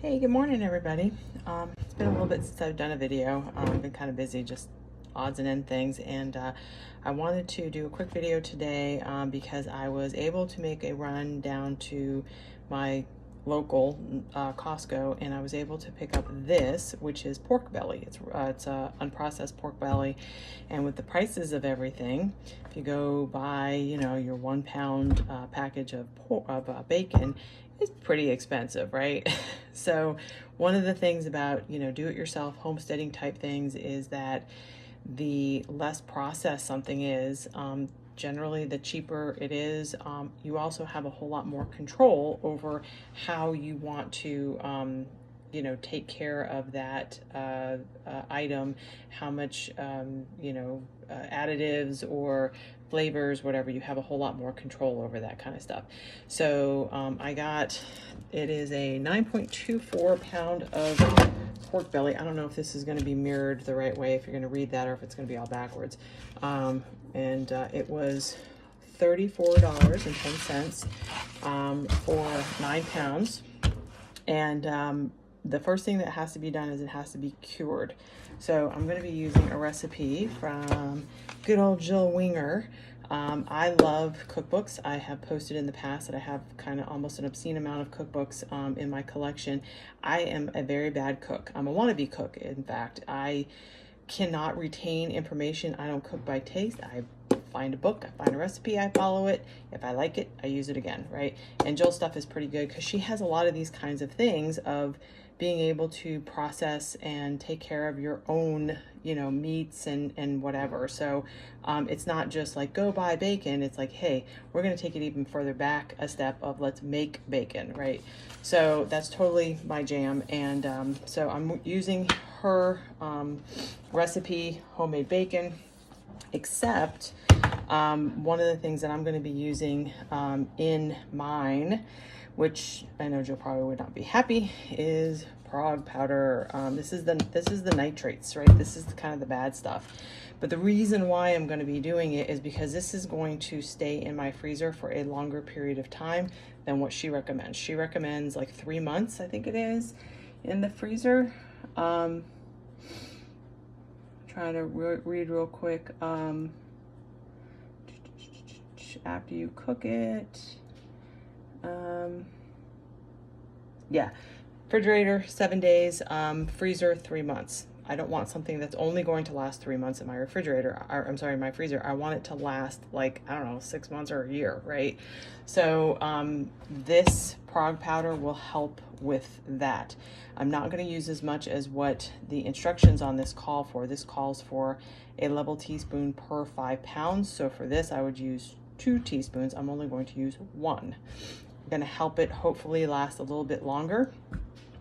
Hey, good morning, everybody. It's been a little bit since I've done a video. I've been kind of busy, just odds and end things, and I wanted to do a quick video today because I was able to make a run down to my local Costco, and I was able to pick up this, which is pork belly. It's unprocessed pork belly, and with the prices of everything, if you go buy, your 1 pound package of bacon, it's pretty expensive, right? So one of the things about, do-it-yourself homesteading type things is that the less processed something is, generally the cheaper it is. You also have a whole lot more control over how you want to take care of that item, how much additives or flavors, whatever. You have a whole lot more control over that kind of stuff. So it is a 9.24 pound of pork belly. I don't know if this is going to be mirrored the right way, if you're going to read that, or if it's going to be all backwards. It was $34.10 for 9 pounds. And the first thing that has to be done is it has to be cured. So I'm going to be using a recipe from good old Jill Winger. I love cookbooks. I have posted in the past that I have kind of almost an obscene amount of cookbooks in my collection. I am a very bad cook. I'm a wannabe cook, in fact. I cannot retain information. I don't cook by taste. I find a book, I find a recipe, I follow it. If I like it, I use it again, right? And Jill's stuff is pretty good because she has a lot of these kinds of things of being able to process and take care of your own, meats and whatever. So it's not just like go buy bacon. It's like, hey, we're going to take it even further back a step of let's make bacon, right? So that's totally my jam. And so I'm using her recipe, homemade bacon, except one of the things that I'm going to be using in mine, which I know Jill probably would not be happy, is prog powder. This is the nitrates, right? This is kind of the bad stuff. But the reason why I'm going to be doing it is because this is going to stay in my freezer for a longer period of time than what she recommends. She recommends like 3 months, I think it is, in the freezer. Trying to read real quick. After you cook it, refrigerator 7 days, freezer 3 months. I don't want something that's only going to last 3 months in my refrigerator, or I'm sorry, my freezer. I want it to last like, I don't know, 6 months or a year, right? So this prog powder will help with that. I'm not going to use as much as what the instructions on this call for. This calls for a level teaspoon per 5 pounds. So for this, I would use 2 teaspoons. I'm only going to use 1. I'm going to help it hopefully last a little bit longer.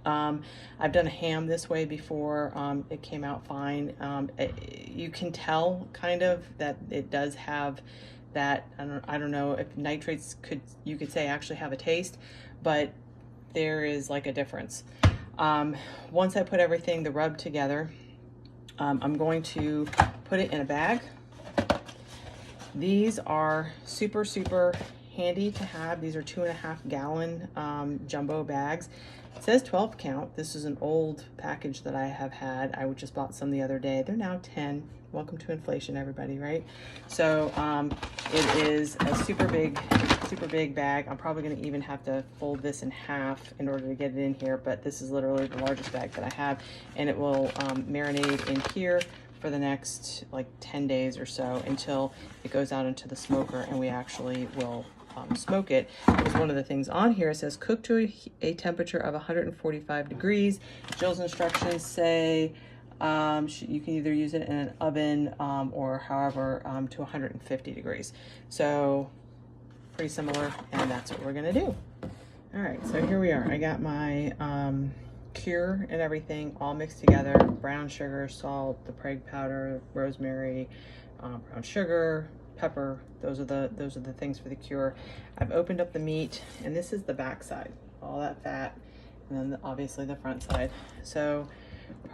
I've done a ham this way before. It came out fine. You can tell kind of that it does have that, I don't know if nitrates you could say actually have a taste, but there is like a difference. Once I put everything, the rub together, I'm going to put it in a bag. These are super, super handy to have. These are 2.5 gallon jumbo bags. It says 12 count. This is an old package that I have had. I just bought some the other day. They're now 10. Welcome to inflation, everybody, right? So it is a super big bag. I'm probably going to even have to fold this in half in order to get it in here, but this is literally the largest bag that I have, and it will marinate in here for the next like 10 days or so until it goes out into the smoker and we actually will smoke it. Because one of the things on here says cook to a temperature of 145 degrees. Jill's instructions say you can either use it in an oven or however to 150 degrees. So pretty similar, and that's what we're gonna do. All right, so here we are. I got my cure and everything all mixed together: brown sugar, salt, the preg powder, rosemary, brown sugar, pepper. Those are the things for the cure. I've opened up the meat, and this is the back side, all that fat, and then obviously the front side. So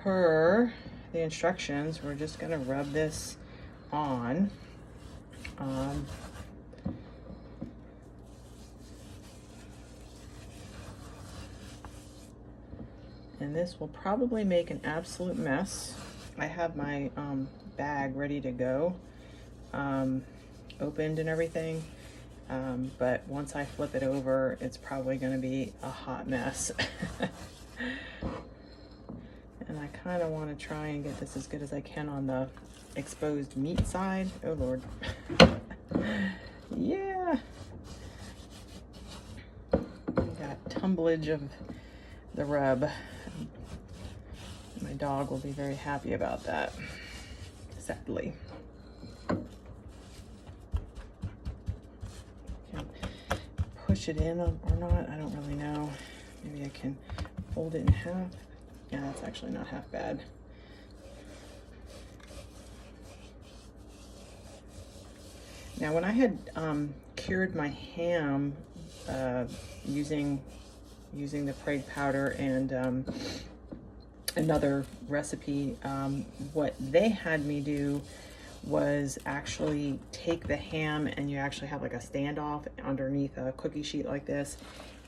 per the instructions, we're just gonna rub this on. And this will probably make an absolute mess. I have my bag ready to go, opened and everything. But once I flip it over, it's probably going to be a hot mess. And I kind of want to try and get this as good as I can on the exposed meat side. Oh Lord. Yeah. Got tumblage of the rub. My dog will be very happy about that, sadly. Can push it in or not, I don't really know. Maybe I can fold it in half. Yeah, that's actually not half bad. Now, when I had cured my ham using the Prague powder and another recipe, what they had me do was actually take the ham, and you actually have like a standoff underneath a cookie sheet like this,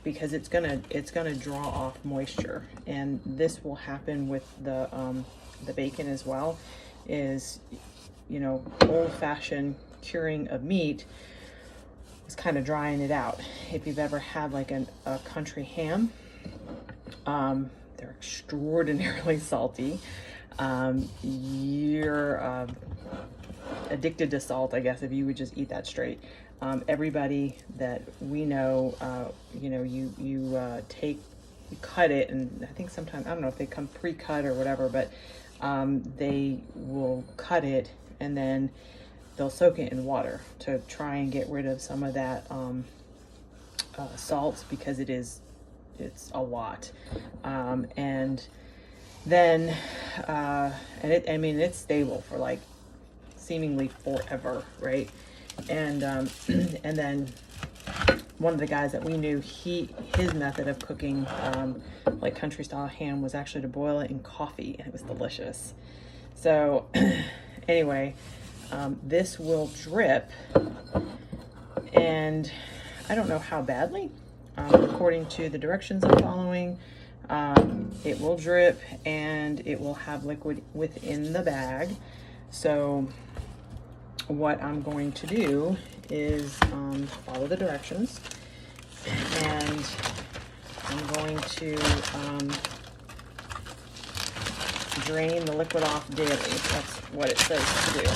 because it's gonna draw off moisture. And this will happen with the bacon as well. Is, you know, old-fashioned curing of meat was kind of drying it out. If you've ever had like a country ham, they're extraordinarily salty. You're addicted to salt, I guess, if you would just eat that straight. Everybody that we know, you know, you cut it, and I think sometimes, I don't know if they come pre-cut or whatever, but they will cut it and then they'll soak it in water to try and get rid of some of that salt, because it's a lot. And then I mean, it's stable for like seemingly forever, right? And and then one of the guys that we knew, his method of cooking like country style ham was actually to boil it in coffee, and it was delicious. So anyway, this will drip, and I don't know how badly. According to the directions I'm following, it will drip and it will have liquid within the bag. So what I'm going to do is follow the directions, and I'm going to drain the liquid off daily. That's what it says to do.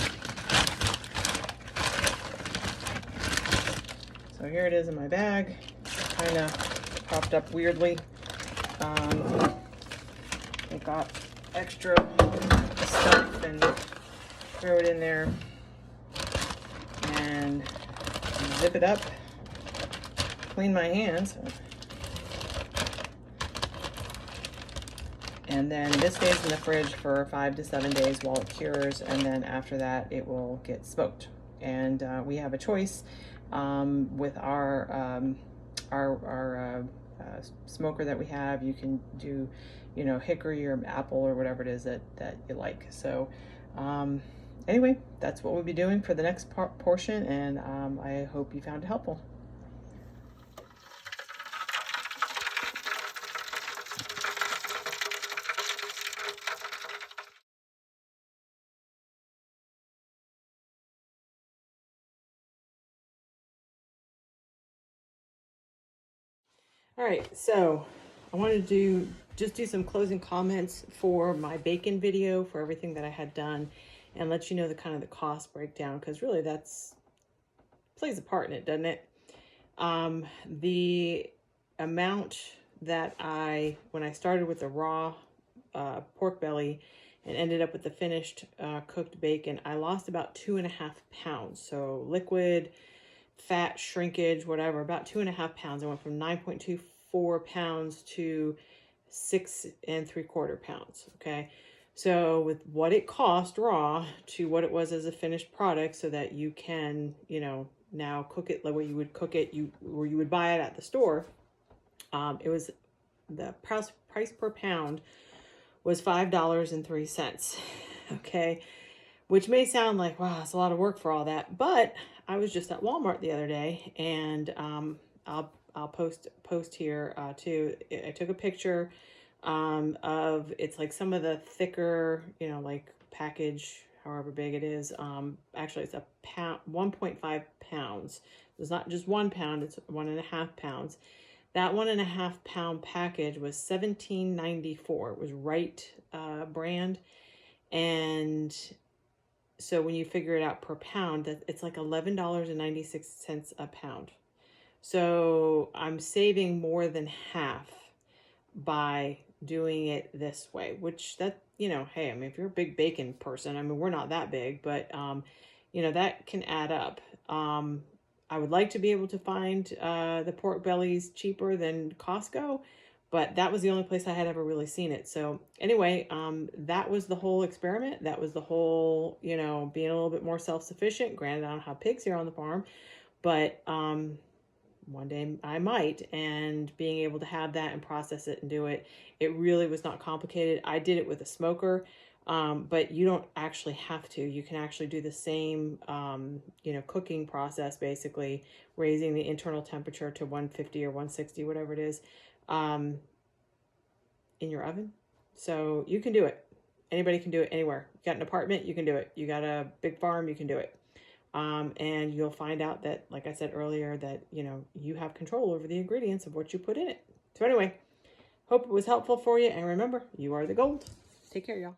So here it is in my bag, kind of popped up weirdly. I got extra stuff and throw it in there and zip it up, clean my hands, and then this stays in the fridge for 5 to 7 days while it cures, and then after that it will get smoked. And we have a choice with our smoker that we have. You can do, you know, hickory or apple or whatever it is that you like. So anyway, that's what we'll be doing for the next portion, and I hope you found it helpful. All right, so I wanted to just do some closing comments for my bacon video, for everything that I had done, and let you know the kind of the cost breakdown, because really that's plays a part in it, doesn't it? The amount that when I started with the raw pork belly and ended up with the finished cooked bacon, I lost about 2.5 pounds. So liquid, fat, shrinkage, whatever, about 2.5 pounds. I went from 9.24 pounds to 6 3/4 pounds. Okay. So with what it cost raw to what it was as a finished product, so that you can, you know, now cook it the way you would cook it, or you would buy it at the store, it was, the price per pound was $5.03. Okay. Which may sound like, wow, it's a lot of work for all that, but I was just at Walmart the other day, and I'll post here too. I took a picture it's like some of the thicker, you know, like package, however big it is. Actually it's a pound, 1.5 pounds. It's not just 1 pound, it's 1.5 pounds. That 1.5 pound package was $17.94. It was Right brand. And so when you figure it out per pound, that it's like $11.96 a pound. So I'm saving more than half by doing it this way, which that, you know, hey, I mean, if you're a big bacon person, I mean, we're not that big, but, you know, that can add up. I would like to be able to find the pork bellies cheaper than Costco, but that was the only place I had ever really seen it. So anyway, that was the whole experiment. That was the whole, you know, being a little bit more self-sufficient. Granted, I don't have pigs here on the farm, but one day I might, and being able to have that and process it and do it, it really was not complicated. I did it with a smoker, but you don't actually have to. You can actually do the same, you know, cooking process, basically raising the internal temperature to 150 or 160, whatever it is, in your oven. So you can do it. Anybody can do it anywhere. You got an apartment, you can do it. You got a big farm, you can do it. And you'll find out that, like I said earlier, that, you know, you have control over the ingredients of what you put in it. So anyway, hope it was helpful for you. And remember, you are the gold. Take care, y'all.